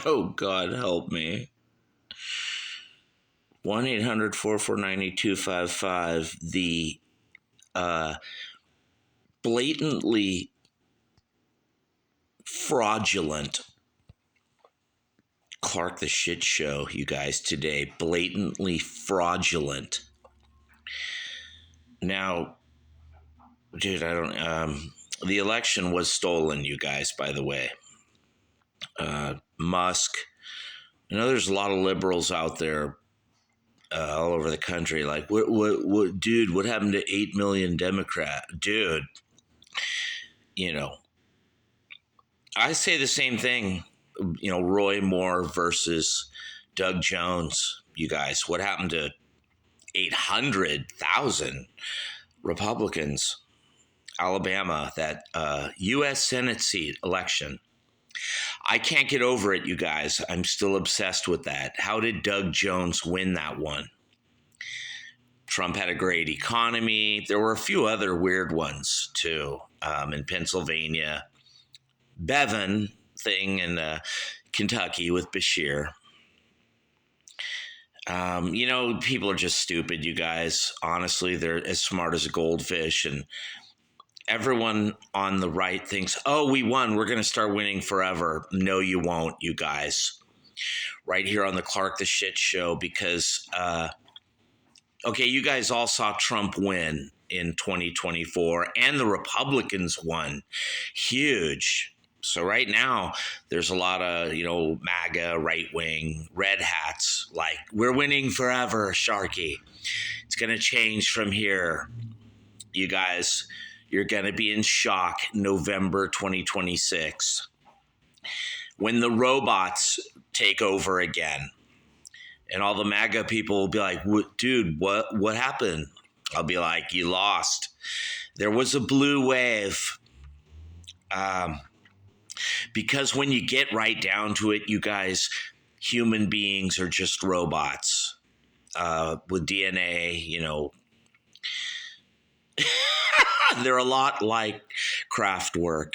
Oh, God, help me. 1-800-449-8255. The blatantly fraudulent Clark the Shit Show, you guys, today. Blatantly fraudulent. Now, dude, I don't. The election was stolen, you guys, by the way. Musk. There's a lot of liberals out there all over the country. Like, what, dude, what happened to 8 million Democrat? Dude, I say the same thing. Roy Moore versus Doug Jones, you guys. What happened to 800,000 Republicans? Alabama, that U.S. Senate seat election. I can't get over it, you guys. I'm still obsessed with that. How did Doug Jones win that one? Trump had a great economy. There were a few other weird ones, too, in Pennsylvania. Bevin thing in Kentucky with Bashir. People are just stupid, you guys. Honestly, they're as smart as a goldfish, and everyone on the right thinks, oh, we won. We're going to start winning forever. No, you won't, you guys. Right here on the Clark the Shit Show, because, you guys all saw Trump win in 2024, and the Republicans won. Huge. So right now, there's a lot of, MAGA, right-wing, red hats, like, we're winning forever, Sharky. It's going to change from here. You guys, you're going to be in shock November 2026 when the robots take over again. And all the MAGA people will be like, dude, what happened? I'll be like, you lost. There was a blue wave. Because when you get right down to it, you guys, human beings are just robots with DNA, They're a lot like Kraftwerk.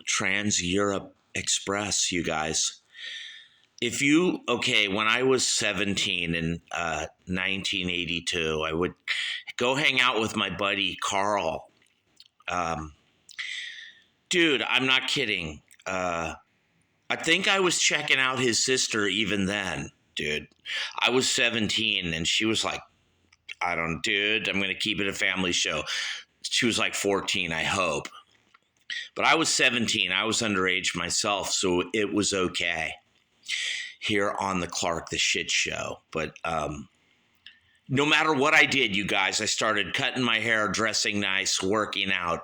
Trans-Europe Express, you guys. When I was 17 in 1982, I would go hang out with my buddy Carl. Dude, I'm not kidding. I think I was checking out his sister even then, dude. I was 17 and she was like, dude, I'm going to keep it a family show. She was like 14, I hope. But I was 17. I was underage myself, so it was okay here on the Clark the Shit Show. But no matter what I did, you guys, I started cutting my hair, dressing nice, working out.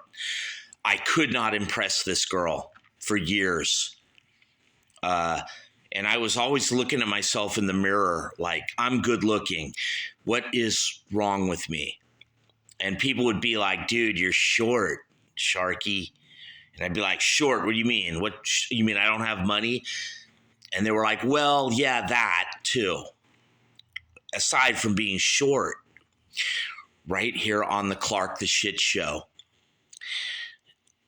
I could not impress this girl for years. And I was always looking at myself in the mirror like, I'm good looking. What is wrong with me? And people would be like, dude, you're short, Sharky. And I'd be like, short? What do you mean? What you mean I don't have money? And they were like, well, yeah, that too. Aside from being short, right here on the Clark the Shit Show.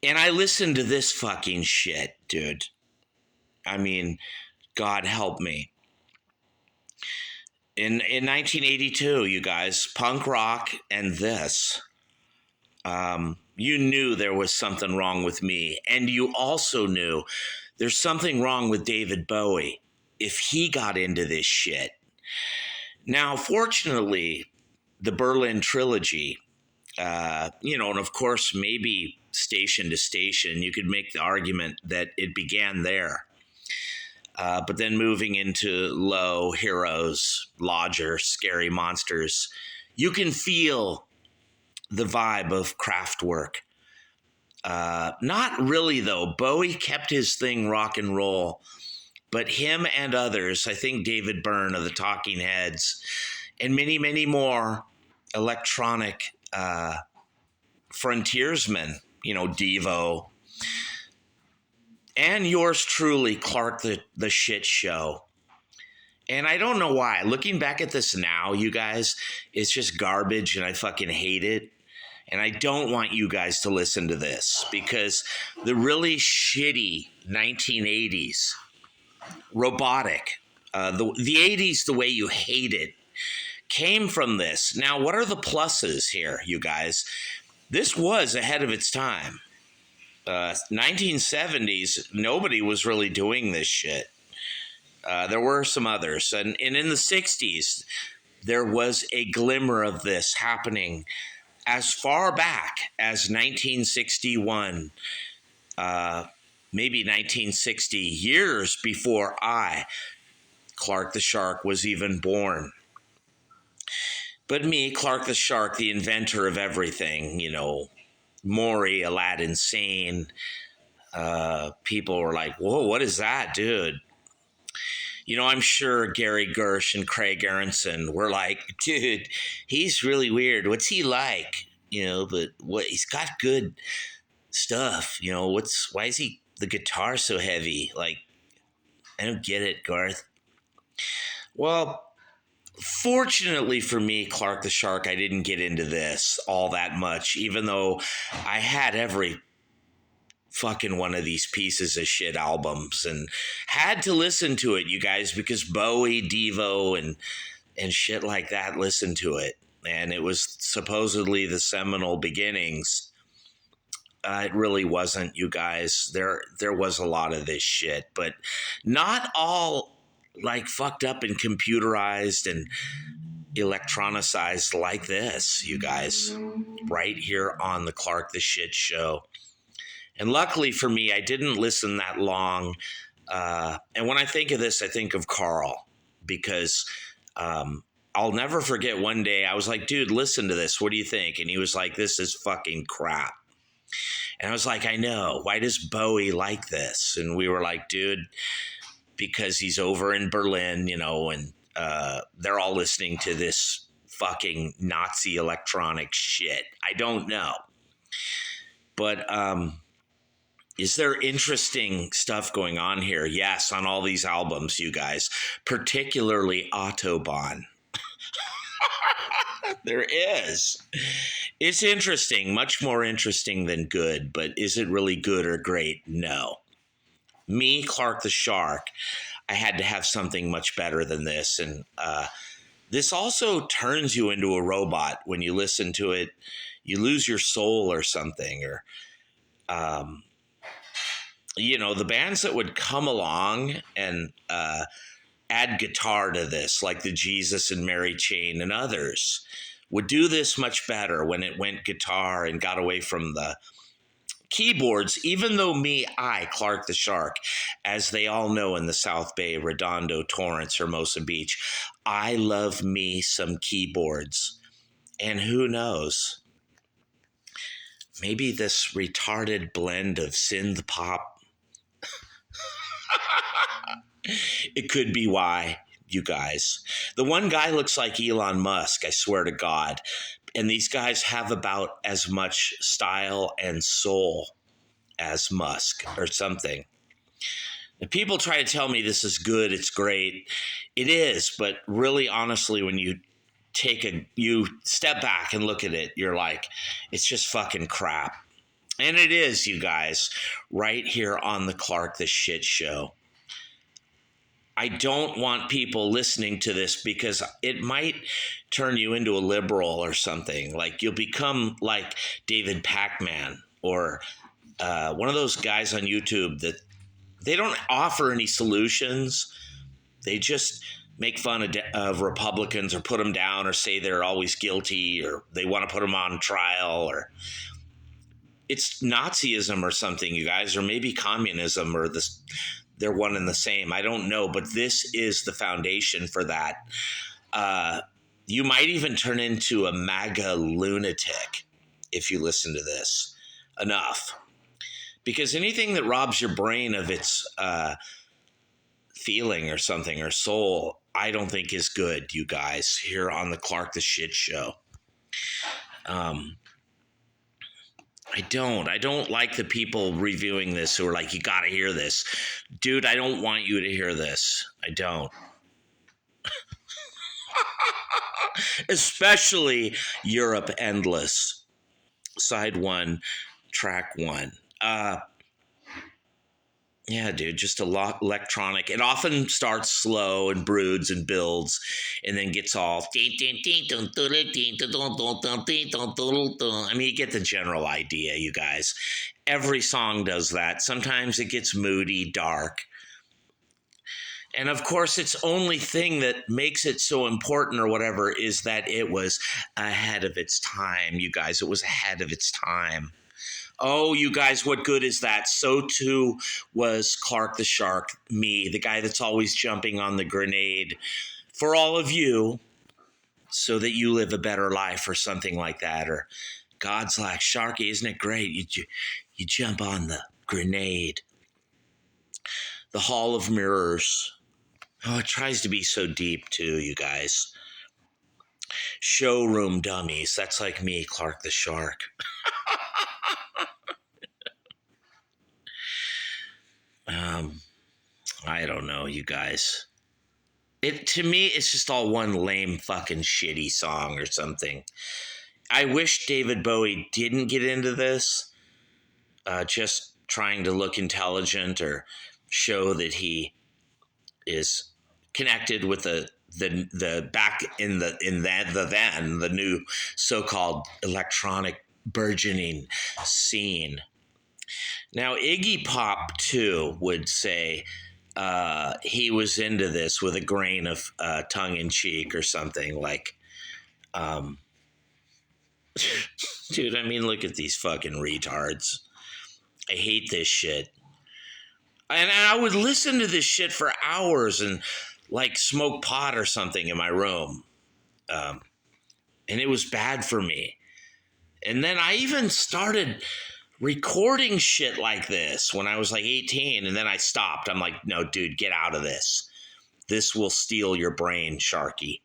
And I listened to this fucking shit, dude. I mean, God help me. In 1982, you guys, punk rock and this, you knew there was something wrong with me. And you also knew there's something wrong with David Bowie if he got into this shit. Now, fortunately, the Berlin Trilogy, and of course, maybe Station to Station, you could make the argument that it began there. But then moving into Low, Heroes, Lodger, Scary Monsters, you can feel the vibe of Kraftwerk. Not really, though. Bowie kept his thing rock and roll, but him and others, I think David Byrne of the Talking Heads, and many, many more electronic frontiersmen, Devo, and yours truly, Clark the Shit Show. And I don't know why. Looking back at this now, you guys, it's just garbage and I fucking hate it. And I don't want you guys to listen to this because the really shitty 1980s robotic. The 80s, the way you hate it, came from this. Now, what are the pluses here, you guys? This was ahead of its time. 1970s, nobody was really doing this shit. There were some others. And in the 60s, there was a glimmer of this happening as far back as 1961, maybe 1960, years before Clark the Shark, was even born. But me, Clark the Shark, the inventor of everything, Maury, Aladdin Sane, people were like, whoa, what is that, dude? I'm sure Gary Gersh and Craig Aronson were like, dude, he's really weird. What's he like? But he's got good stuff. Why is the guitar so heavy? Like, I don't get it, Garth. Well, fortunately for me, Clark the Shark, I didn't get into this all that much, even though I had every fucking one of these pieces of shit albums and had to listen to it, you guys, because Bowie, Devo, and shit like that listened to it. And it was supposedly the seminal beginnings. It really wasn't, you guys. There was a lot of this shit, but not all like fucked up and computerized and electronicized like this, you guys, right here on the Clark the Shit Show. And luckily for me, I didn't listen that long. And when I think of this, I think of Carl, because I'll never forget one day I was like, dude, listen to this. What do you think? And he was like, this is fucking crap. And I was like, I know. Why does Bowie like this? And we were like, dude, because he's over in Berlin, and they're all listening to this fucking Nazi electronic shit. I don't know. But is there interesting stuff going on here? Yes, on all these albums, you guys, particularly Autobahn. There is. It's interesting, much more interesting than good, but is it really good or great? No. Me, Clark the Shark, I had to have something much better than this. And this also turns you into a robot when you listen to it. You lose your soul or something. Or, the bands that would come along and add guitar to this, like the Jesus and Mary Chain and others, would do this much better when it went guitar and got away from the keyboards. Even though I, Clark the Shark, as they all know in the South Bay, Redondo, Torrance, Hermosa Beach, I love me some keyboards. And who knows, maybe this retarded blend of synth pop, it could be why, you guys. The one guy looks like Elon Musk, I swear to God. And these guys have about as much style and soul as Musk or something. And people try to tell me this is good, it's great. It is, but really, honestly, when you step back and look at it, you're like, it's just fucking crap. And it is, you guys, right here on the Clark the Shit Show. I don't want people listening to this because it might turn you into a liberal or something. Like you'll become like David Pacman or one of those guys on YouTube that they don't offer any solutions. They just make fun of Republicans or put them down or say they're always guilty or they want to put them on trial, or it's Nazism or something, you guys, or maybe communism, or this. They're one and the same. I don't know, but this is the foundation for that. You might even turn into a MAGA lunatic if you listen to this enough. Because anything that robs your brain of its feeling or something or soul, I don't think is good, you guys, here on the Clark the Shit Show. I don't like the people reviewing this who are like, you got to hear this. Dude, I don't want you to hear this. I don't. Especially Wurope Endless. Side 1, track 1. Yeah, dude, just a lot electronic. It often starts slow and broods and builds and then gets all. I mean, you get the general idea, you guys. Every song does that. Sometimes it gets moody, dark. And of course, its only thing that makes it so important or whatever is that it was ahead of its time, you guys. It was ahead of its time. Oh, you guys, what good is that? So too was Clark the Shark, me, the guy that's always jumping on the grenade for all of you so that you live a better life or something like that. Or God's like, Sharky, isn't it great? You jump on the grenade. The Hall of Mirrors. Oh, it tries to be so deep too, you guys. Showroom dummies. That's like me, Clark the Shark. I don't know, you guys. To me, it's just all one lame fucking shitty song or something. I wish David Bowie didn't get into this, just trying to look intelligent or show that he is connected with the back in the new so-called electronic burgeoning scene. Now, Iggy Pop, too, would say he was into this with a grain of tongue-in-cheek or something like, dude, I mean, look at these fucking retards. I hate this shit. And I would listen to this shit for hours and, like, smoke pot or something in my room. And it was bad for me. And then I even started recording shit like this when I was like 18, and then I stopped. I'm like, no, dude, get out of this. This will steal your brain, Sharky.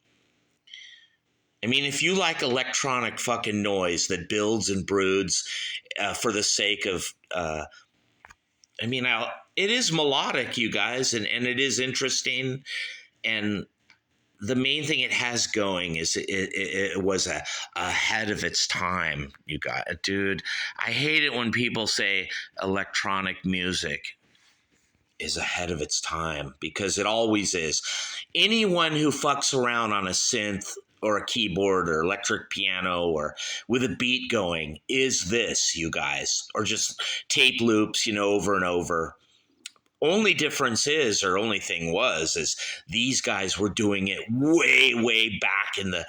I mean, if you like electronic fucking noise that builds and broods for the sake of, it is melodic, you guys, and it is interesting. And the main thing it has going is it was ahead of its time. You got it, dude. I hate it when people say electronic music is ahead of its time, because it always is. Anyone who fucks around on a synth or a keyboard or electric piano or with a beat going is this, you guys, or just tape loops, over and over. Only difference is, or only thing was, is these guys were doing it way, way back in the,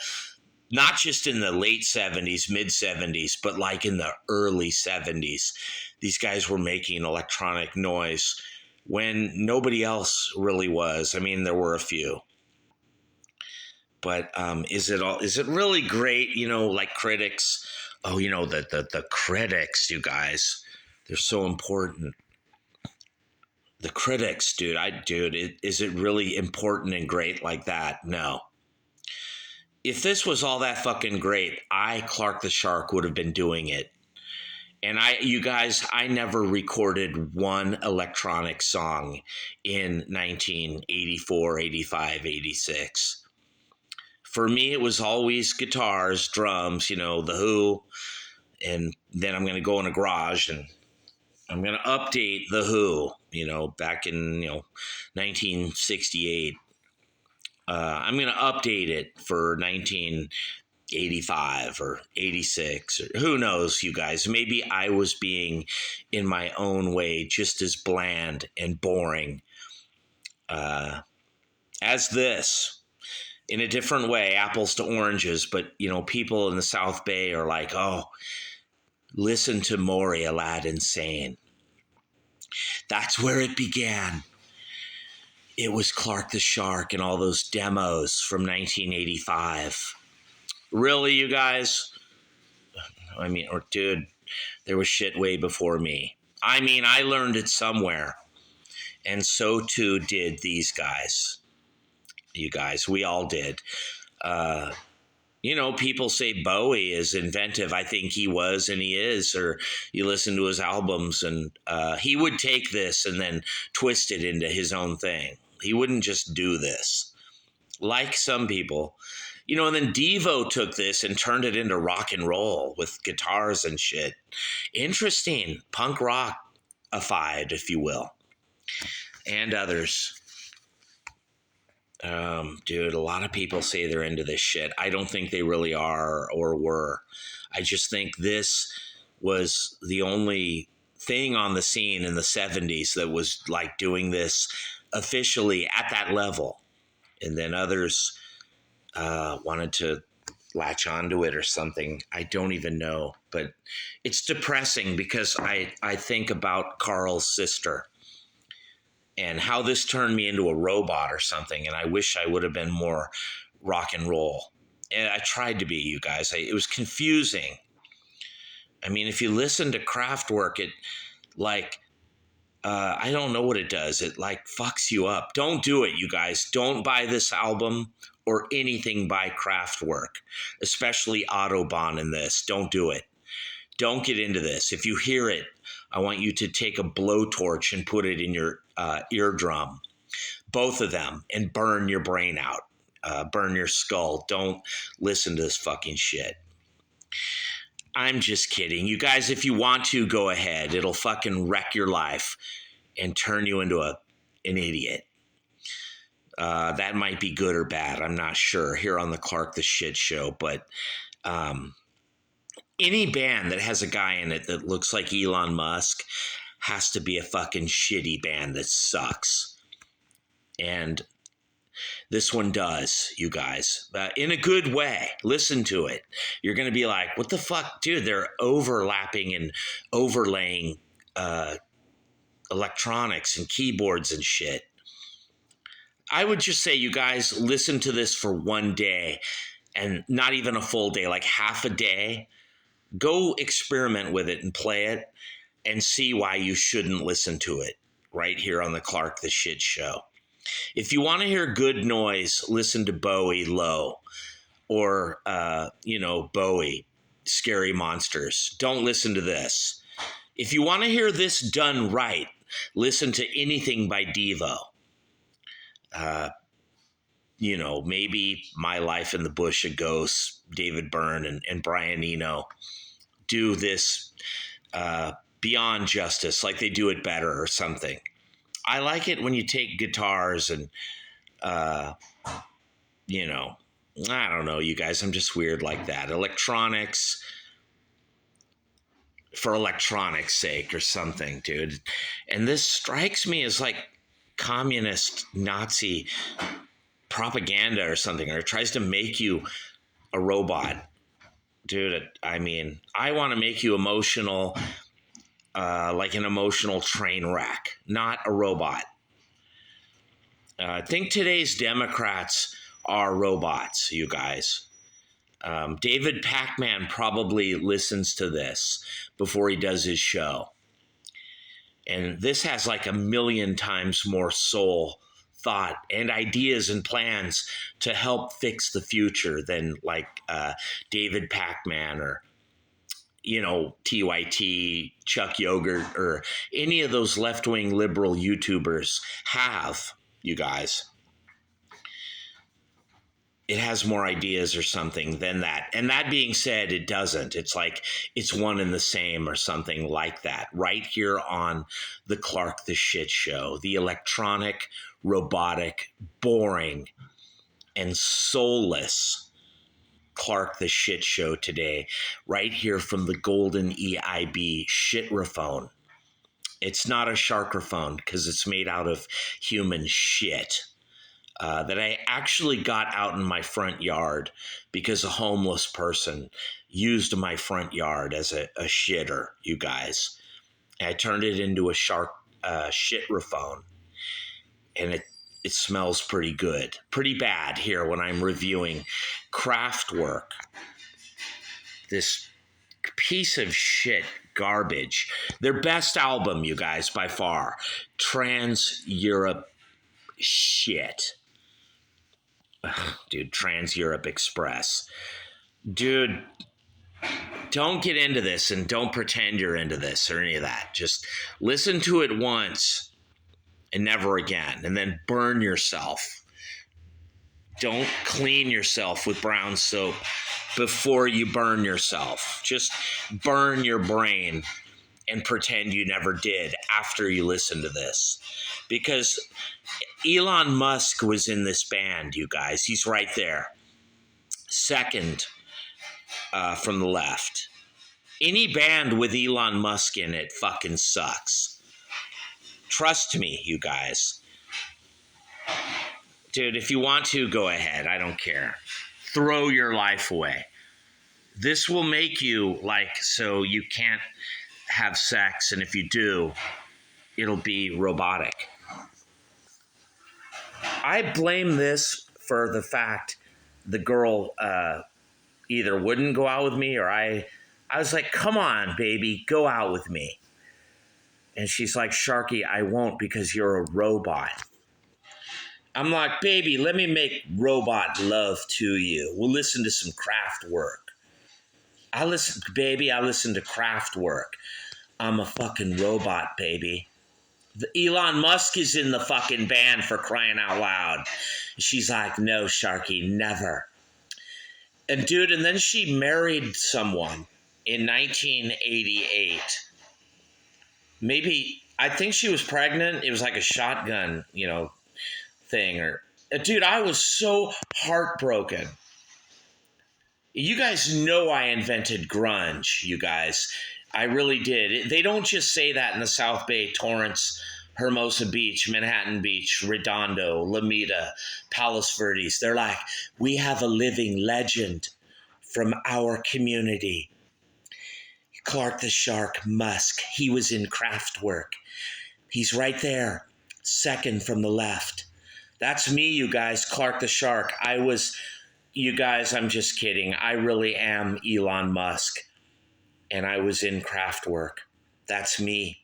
not just in the late 70s, mid 70s, but like in the early 70s. These guys were making electronic noise when nobody else really was. I mean, there were a few. But is it really great? Like critics. Oh, the critics, you guys, they're so important. The critics, dude. Is it really important and great like that? No. If this was all that fucking great, Clark the Shark, would have been doing it. And you guys, I never recorded one electronic song in 1984, 85, 86. For me, it was always guitars, drums, The Who. And then I'm going to go in a garage and I'm going to update The Who, back in, 1968. I'm going to update it for 1985 or 86. Or who knows, you guys. Maybe I was being, in my own way, just as bland and boring as this. In a different way, apples to oranges, but, people in the South Bay are like, oh, listen to Maury Aladdin Sane. That's where it began. It was Clark the Shark and all those demos from 1985. Really, you guys? I mean, dude, there was shit way before me. I mean, I learned it somewhere. And so too did these guys. You guys, we all did. People say Bowie is inventive. I think he was, and he is. Or you listen to his albums, and he would take this and then twist it into his own thing. He wouldn't just do this, like some people. And then Devo took this and turned it into rock and roll with guitars and shit. Interesting. Punk rock-ified, if you will. and others. Dude, a lot of people say they're into this shit. I don't think they really are or were. I just think this was the only thing on the scene in the 70s that was like doing this officially at that level. And then others wanted to latch onto it or something. I don't even know. But it's depressing because I think about Carl's sister and how this turned me into a robot or something. And I wish I would have been more rock and roll. And I tried to be, you guys. It was confusing. I mean, if you listen to Kraftwerk, it like, I don't know what it does. It like fucks you up. Don't do it, you guys. Don't buy this album or anything by Kraftwerk, especially Autobahn in this. Don't do it. Don't get into this. If you hear it, I want you to take a blowtorch and put it in your eardrum, both of them, and burn your brain out, burn your skull. Don't listen to this fucking shit. I'm just kidding. You guys, if you want to, go ahead. It'll fucking wreck your life and turn you into an idiot. That might be good or bad. I'm not sure here on the Clark the Shit Show, but any band that has a guy in it that looks like Elon Musk has to be a fucking shitty band that sucks. And this one does, you guys, in a good way. Listen to it. You're going to be like, what the fuck, dude? They're overlapping and overlaying electronics and keyboards and shit. I would just say, you guys, listen to this for one day and not even a full day, like half a day. Go experiment with it and play it and see why you shouldn't listen to it right here on the Clark the Shit Show. If you want to hear good noise, listen to Bowie Low or, Bowie, Scary Monsters. Don't listen to this. If you want to hear this done right, listen to anything by Devo. Maybe My Life in the Bush of Ghosts, David Byrne and Brian Eno do this beyond justice, like they do it better or something. I like it when you take guitars and, I don't know, you guys, I'm just weird like that. Electronics for electronics' sake or something, dude. And this strikes me as like communist Nazi propaganda or something, or it tries to make you a robot. Dude, I mean, I want to make you emotional, like an emotional train wreck, not a robot. I think today's Democrats are robots, you guys. David Pac-Man probably listens to this before he does his show. And this has like 1,000,000 times more soul, thought, and ideas and plans to help fix the future than like David Pac-Man or, TYT, Chuck Yogurt, or any of those left-wing liberal YouTubers have, you guys. It has more ideas or something than that. And that being said, it doesn't. It's like it's one and the same or something like that. Right here on the Clark the Shit Show, the electronic, robotic, boring, and soulless Clark the Shit Show today, right here from the golden EIB shitrophone. It's not a sharkophone because it's made out of human shit. That I actually got out in my front yard because a homeless person used my front yard as a shitter, you guys. And I turned it into a shitrophone. And it smells pretty good. Pretty bad here when I'm reviewing Kraftwerk. This piece of shit garbage. Their best album, you guys, by far. Trans-Europe shit. Ugh, dude, Trans-Europe Express. Dude, don't get into this and don't pretend you're into this or any of that. Just listen to it once and never again, and then burn yourself. Don't clean yourself with brown soap before you burn yourself. Just burn your brain and pretend you never did after you listen to this. Because Elon Musk was in this band, you guys. He's right there. Second from the left. Any band with Elon Musk in it fucking sucks. Trust me, you guys. Dude, if you want to, go ahead. I don't care. Throw your life away. This will make you so you can't have sex, and if you do, it'll be robotic. I blame this for the fact the girl either wouldn't go out with me, or I was like, come on, baby, go out with me. And she's like, Sharky, I won't because you're a robot. I'm like, baby, let me make robot love to you. We'll listen to some Kraftwerk. I listen to Kraftwerk. I'm a fucking robot, baby. Elon Musk is in the fucking band, for crying out loud. She's like, no, Sharky, never. And dude, and then she married someone in 1988. Maybe, I think she was pregnant. It was like a shotgun, thing. Dude, I was so heartbroken. You guys know I invented grunge, you guys. I really did. They don't just say that in the South Bay, Torrance, Hermosa Beach, Manhattan Beach, Redondo, Lomita, Palos Verdes. They're like, we have a living legend from our community. Clark the Shark Musk. He was in Kraftwerk. He's right there, second from the left. That's me, you guys, Clark the Shark. You guys, I'm just kidding. I really am Elon Musk. And I was in Kraftwerk. That's me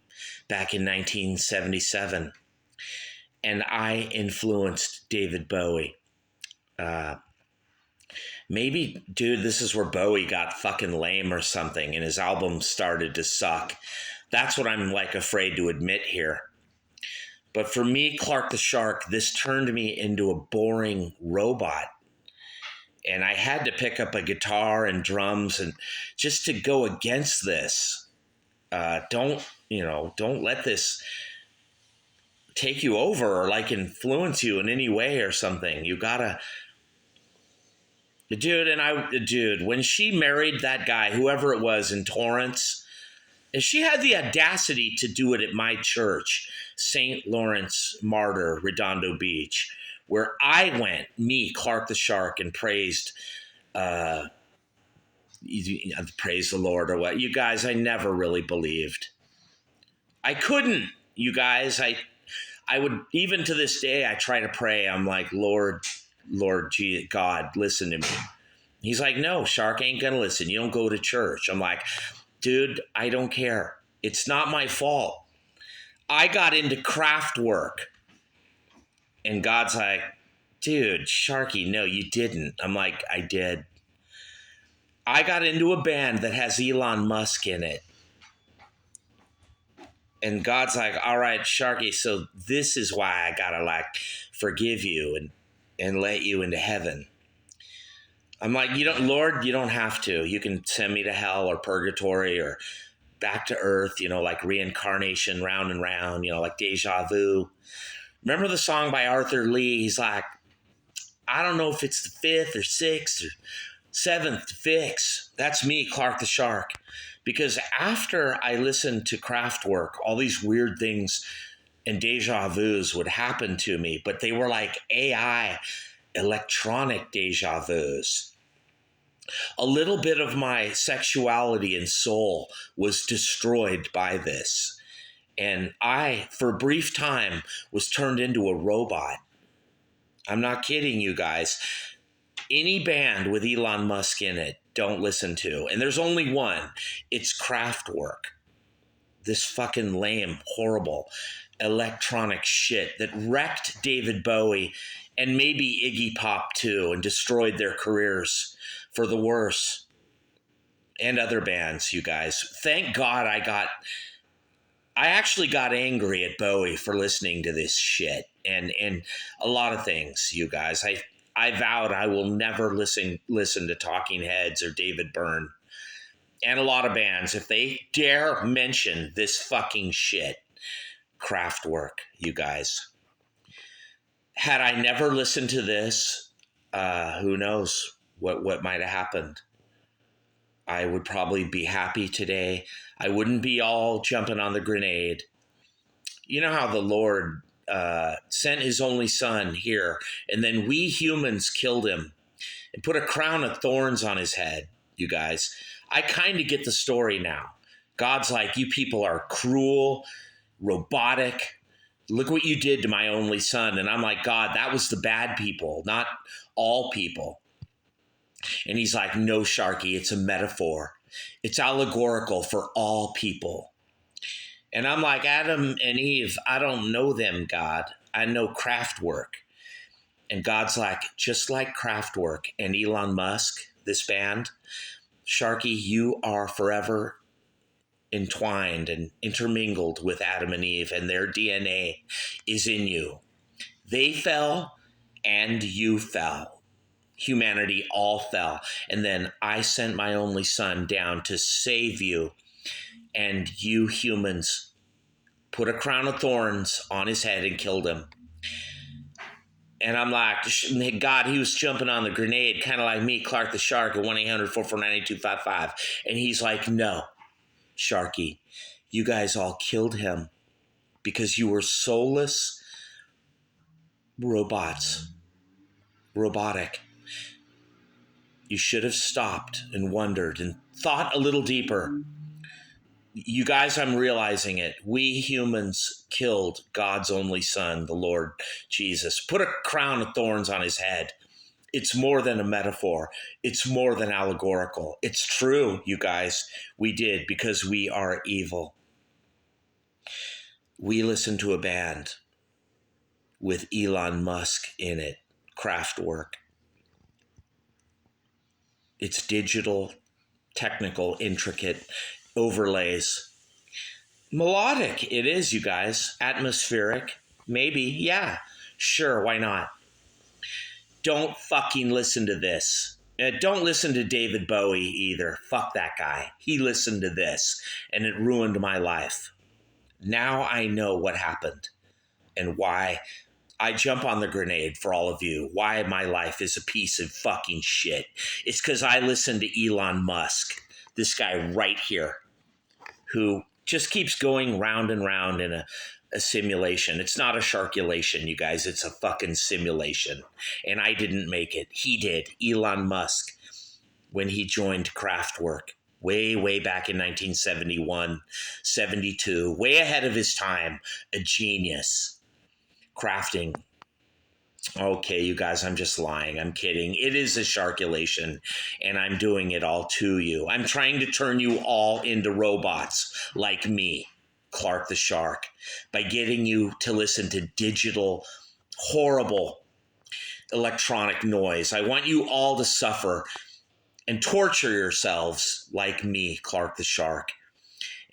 back in 1977. And I influenced David Bowie. Maybe, dude, this is where Bowie got fucking lame or something and his album started to suck. That's what I'm afraid to admit here. But for me, Clark the Shark, this turned me into a boring robot. And I had to pick up a guitar and drums and just to go against this. Don't let this take you over or influence you in any way or something. You gotta, dude, when she married that guy, whoever it was in Torrance, and she had the audacity to do it at my church, St. Lawrence Martyr, Redondo Beach, where I went, me, Clark the Shark, and praised the Lord or what. You guys, I never really believed. I couldn't, you guys. I would, even to this day, I try to pray. I'm like, Lord, God, listen to me. He's like, no, Shark ain't going to listen. You don't go to church. I'm like, dude, I don't care. It's not my fault. I got into Kraftwerk. And God's like, dude, Sharky, no, you didn't. I'm like, I did. I got into a band that has Elon Musk in it. And God's like, all right, Sharky, so this is why I gotta forgive you and let you into heaven. I'm like, Lord, you don't have to. You can send me to hell or purgatory or back to earth, reincarnation, round and round, like deja vu. Remember the song by Arthur Lee? He's like, I don't know if it's the fifth or sixth or seventh to fix. That's me, Clark the Shark. Because after I listened to Kraftwerk, all these weird things and deja vus would happen to me, but they were like AI, electronic deja vus. A little bit of my sexuality and soul was destroyed by this. And I, for a brief time, was turned into a robot. I'm not kidding you guys. Any band with Elon Musk in it, don't listen to. And there's only one. It's Kraftwerk. This fucking lame, horrible electronic shit that wrecked David Bowie and maybe Iggy Pop too and destroyed their careers for the worse. And other bands, you guys. Thank God I actually got angry at Bowie for listening to this shit and a lot of things, you guys. I vowed I will never listen to Talking Heads or David Byrne. and a lot of bands, if they dare mention this fucking shit, Kraftwerk, you guys. Had I never listened to this, who knows what might have happened. I would probably be happy today. I wouldn't be all jumping on the grenade. You know how the Lord sent his only son here, and then we humans killed him and put a crown of thorns on his head, you guys. I kind of get the story now. God's like, you people are cruel, robotic. Look what you did to my only son. And I'm like, God, that was the bad people, not all people. And he's like, no, Sharky, it's a metaphor. It's allegorical for all people. And I'm like, Adam and Eve, I don't know them, God. I know Kraftwerk. And God's like, just like Kraftwerk and Elon Musk, this band, Sharky, you are forever entwined and intermingled with Adam and Eve, and their DNA is in you. They fell and you fell. Humanity all fell. And then I sent my only son down to save you. And you humans put a crown of thorns on his head and killed him. And I'm like, God, he was jumping on the grenade, kind of like me, Clark the Shark, at 1-800-449-8255. And he's like, no, Sharky, you guys all killed him because you were soulless robotic. You should have stopped and wondered and thought a little deeper. You guys, I'm realizing it. We humans killed God's only son, the Lord Jesus. Put a crown of thorns on his head. It's more than a metaphor. It's more than allegorical. It's true, you guys. We did because we are evil. We listened to a band with Elon Musk in it, Kraftwerk. It's digital, technical, intricate overlays. Melodic, it is, you guys. Atmospheric, maybe, yeah, sure, why not? Don't fucking listen to this. Don't listen to David Bowie either. Fuck that guy. He listened to this, and it ruined my life. Now I know what happened and why I jump on the grenade for all of you. Why my life is a piece of fucking shit. It's because I listened to Elon Musk, this guy right here, who just keeps going round and round in a simulation. It's not a sharkulation, you guys. It's a fucking simulation. And I didn't make it. He did. Elon Musk, when he joined Kraftwerk way back in 1971, 72, way ahead of his time, a genius. Crafting. Okay, you guys, I'm just lying. I'm kidding. It is a sharkulation, and I'm doing it all to you. I'm trying to turn you all into robots like me, Clark the Shark, by getting you to listen to digital, horrible electronic noise. I want you all to suffer and torture yourselves like me, Clark the Shark.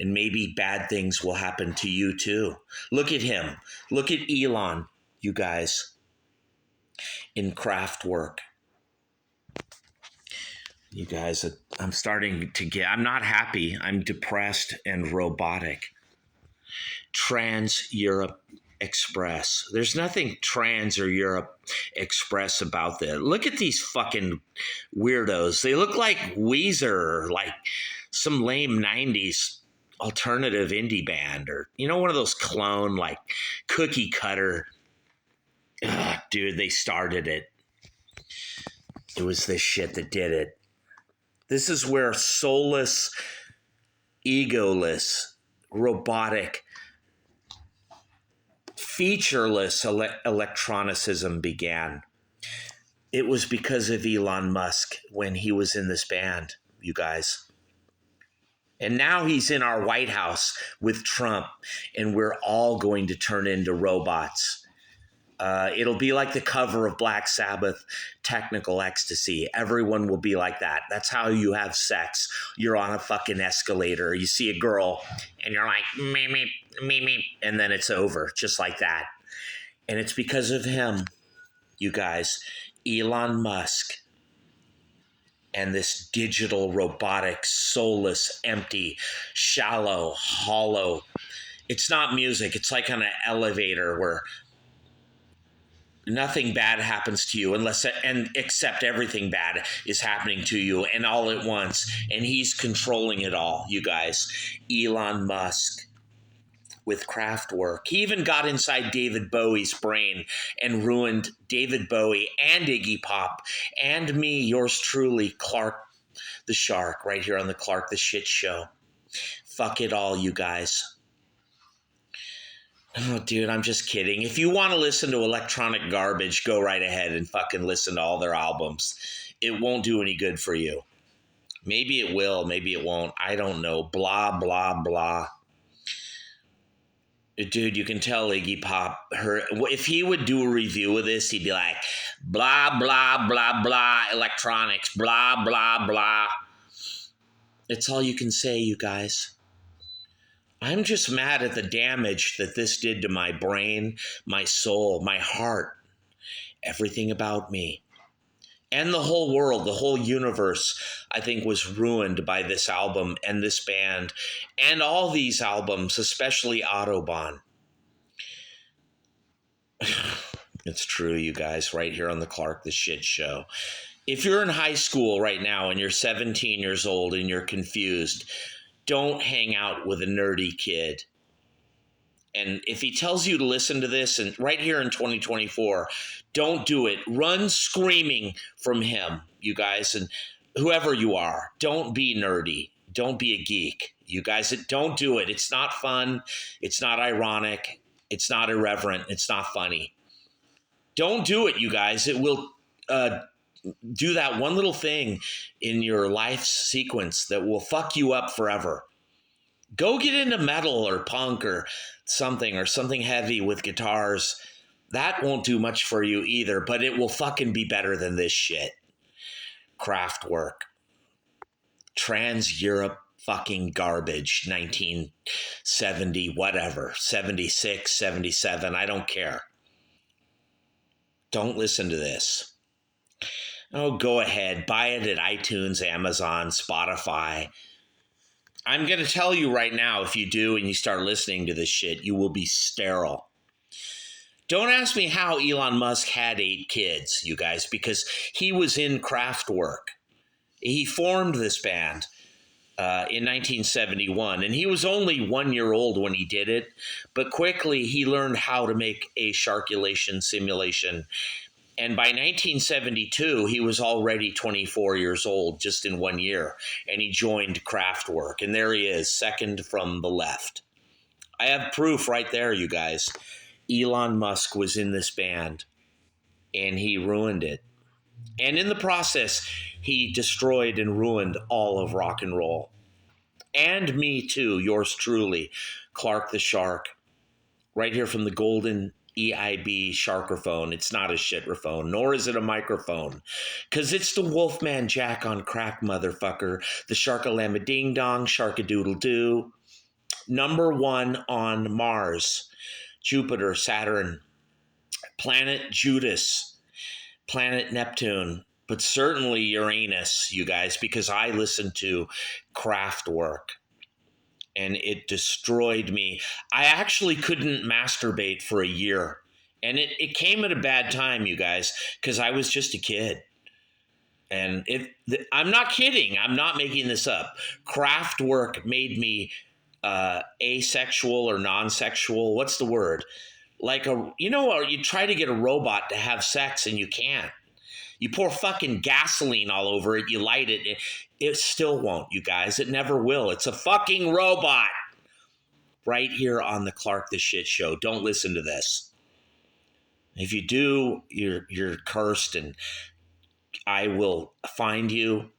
And maybe bad things will happen to you too. Look at him. Look at Elon, you guys, in Kraftwerk. You guys, I'm starting to I'm not happy. I'm depressed and robotic. Trans-Europe Express. There's nothing trans or Europe Express about that. Look at these fucking weirdos. They look like Weezer, like some lame 90s alternative indie band, or one of those clone like cookie cutter. Ugh, dude, they started it. It was this shit that did it. This is where soulless, egoless, robotic, featureless electronicism began. It was because of Elon Musk when he was in this band, you guys. And now he's in our White House with Trump, and we're all going to turn into robots. It'll be like the cover of Black Sabbath, Technical Ecstasy. Everyone will be like that. That's how you have sex. You're on a fucking escalator. You see a girl, and you're like, me, and then it's over, just like that. And it's because of him, you guys. Elon Musk. and this digital, robotic, soulless, empty, shallow, hollow. It's not music. It's like on an elevator where nothing bad happens to you except everything bad is happening to you and all at once. And he's controlling it all, you guys. Elon Musk with Kraftwerk. He even got inside David Bowie's brain and ruined David Bowie and Iggy Pop and me, yours truly, Clark the Shark, right here on the Clark the Shit Show. Fuck it all, you guys. Oh, dude, I'm just kidding. If you want to listen to electronic garbage, go right ahead and fucking listen to all their albums. It won't do any good for you. Maybe it will, maybe it won't. I don't know. Blah, blah, blah. Dude, you can tell Iggy Pop, if he would do a review of this, he'd be like, blah, blah, blah, blah, electronics, blah, blah, blah. It's all you can say, you guys. I'm just mad at the damage that this did to my brain, my soul, my heart, everything about me. And the whole world, the whole universe, I think, was ruined by this album and this band and all these albums, especially Autobahn. It's true, you guys, right here on the Clark the Shit Show. If you're in high school right now and you're 17 years old and you're confused, don't hang out with a nerdy kid. And if he tells you to listen to this, and right here in 2024, don't do it. Run screaming from him, you guys. And whoever you are, don't be nerdy. Don't be a geek. You guys, don't do it. It's not fun. It's not ironic. It's not irreverent. It's not funny. Don't do it, you guys. It will do that one little thing in your life sequence that will fuck you up forever. Go get into metal or punk or something heavy with guitars. That won't do much for you either, but it will fucking be better than this shit. Kraftwerk. Trans-Europe fucking garbage. 1970, whatever. 76, 77, I don't care. Don't listen to this. Oh, go ahead. Buy it at iTunes, Amazon, Spotify. I'm going to tell you right now, if you do and you start listening to this shit, you will be sterile. Don't ask me how Elon Musk had 8 kids, you guys, because he was in Kraftwerk. He formed this band in 1971, and he was only 1 year old when he did it, but quickly he learned how to make a sharkulation simulation. And by 1972, he was already 24 years old, just in 1 year, and he joined Kraftwerk. And there he is, second from the left. I have proof right there, you guys. Elon Musk was in this band, and he ruined it. And in the process, he destroyed and ruined all of rock and roll. And me too, yours truly, Clark the Shark, right here from the golden EIB sharkerphone. It's not a shitraphone, nor is it a microphone, because it's the Wolfman Jack on crack, motherfucker. The Sharkalama Ding Dong, Sharkadoodle-Doo. #1 on Mars, Jupiter, Saturn, planet Judas, planet Neptune, but certainly Uranus, you guys, because I listened to Kraftwerk. And it destroyed me. I actually couldn't masturbate for a year. And it came at a bad time, you guys, because I was just a kid. And I'm not kidding. I'm not making this up. Kraftwerk made me asexual or non-sexual. What's the word? Like you try to get a robot to have sex and you can't. You pour fucking gasoline all over it, you light it, it still won't, you guys. It never will. It's a fucking robot. Right here on the Clark the Shit Show. Don't listen to this. If you do, you're cursed, and I will find you,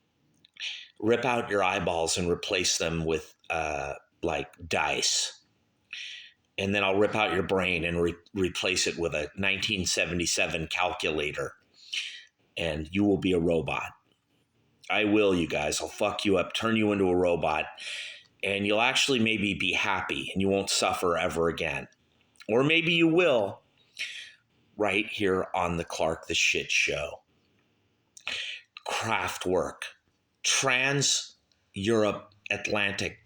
rip out your eyeballs and replace them with like dice. And then I'll rip out your brain and replace it with a 1977 calculator. And you will be a robot. I will, you guys. I'll fuck you up, turn you into a robot, and you'll actually maybe be happy and you won't suffer ever again. Or maybe you will, right here on the Clark the Shit Show. Kraftwerk. Trans Europe Atlantic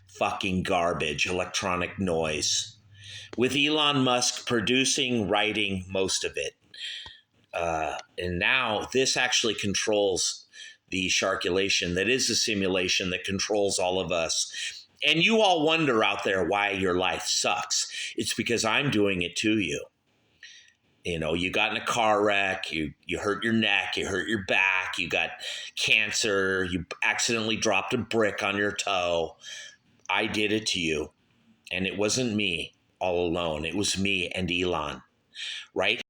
fucking garbage, electronic noise, with Elon Musk producing, writing most of it. And now this actually controls the sharkulation that is a simulation that controls all of us. And you all wonder out there why your life sucks. It's because I'm doing it to you. You know, you got in a car wreck, you hurt your neck, you hurt your back, you got cancer, you accidentally dropped a brick on your toe. I did it to you. And it wasn't me all alone. It was me and Elon, right?